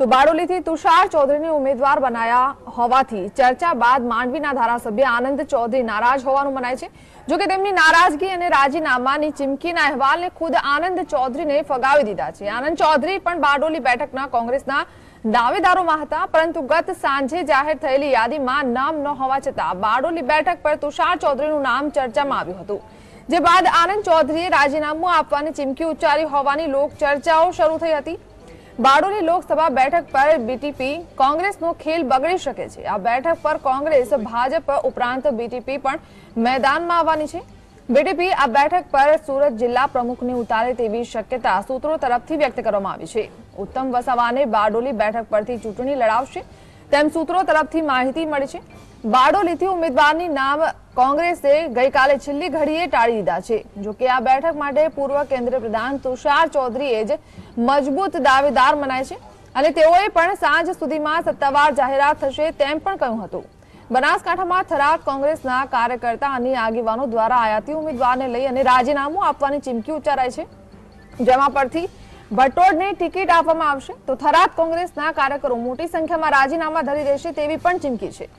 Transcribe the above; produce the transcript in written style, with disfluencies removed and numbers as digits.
તો બારડોલીથી તુષાર ચૌધરીને ઉમેદવાર બનાયા હોવાથી ચર્ચા બાદ માંડવીના ધારાસભ્ય આનંદ ચૌધરી નારાજ હોવાનું મનાય છે। જો કે તેમની નારાજગી અને રાજીનામાની ચીમકીના અહેવાલને ખુદ આનંદ ચૌધરીને ફગાવી દીધા છે। આનંદ ચૌધરી પણ બારડોલી બેઠકના કોંગ્રેસના દાવેદારોમાં હતા, પરંતુ ગત સાંજે જાહેર થયેલી યાદીમાં નામ ન હોવા છતાં બારડોલી બેઠક પર તુષાર ચૌધરીનું નામ ચર્ચામાં આવ્યું હતું, જે બાદ આનંદ ચૌધરીએ રાજીનામું આપવાની ચીમકી ઉચ્ચારી હોવાની લોક ચર્ચાઓ શરૂ થઈ હતી। બારડોલી લોકસભા બેઠક પર બીટીપી કોંગ્રેસનો ખેલ બગડી શકે છે। આ બેઠક પર કોંગ્રેસ ભાજપ ઉપરાંત બીટીપી પણ મેદાનમાં આવવાની છે। બીટીપી આ બેઠક પર સુરત જિલ્લા પ્રમુખને ઉતારે તેવી શક્યતા સૂત્રો તરફથી વ્યક્ત કરવામાં આવી છે। ઉત્તમ વસાવાને બારડોલી બેઠક પરથી ચૂંટણી લડાવશે તેમ સૂત્રો તરફથી માહિતી મળી છે। બારડોલીથી ઉમેદવારની નામ કોંગ્રેસે ગઈકાલે છેલ્લી ઘડીએ ટાળી દીધા છે। જો કે આ બેઠક માટે પૂર્વ કેન્દ્રીય પ્રધાન તુષાર ચૌધરીએ જ મજબૂત દાવેદાર મનાય છે અને તેઓએ પણ સાંજ સુધીમાં સત્તાવાર જાહેરાત થશે તેમ પણ કહ્યું હતું। બનાસકાંઠામાં થરાદ કોંગ્રેસના કાર્યકર્તા અને આગેવાનો દ્વારા આયાતી ઉમેદવારને લઈ અને રાજીનામું આપવાની ચીમકી ઉચ્ચારાઈ છે, જેમાં પરથી ભટ્ટોડને ટિકિટ આપવામાં આવશે તો થરાદ કોંગ્રેસના કાર્યકરો મોટી સંખ્યામાં રાજીનામા ધરી દેશે તેવી પણ ચીમકી છે।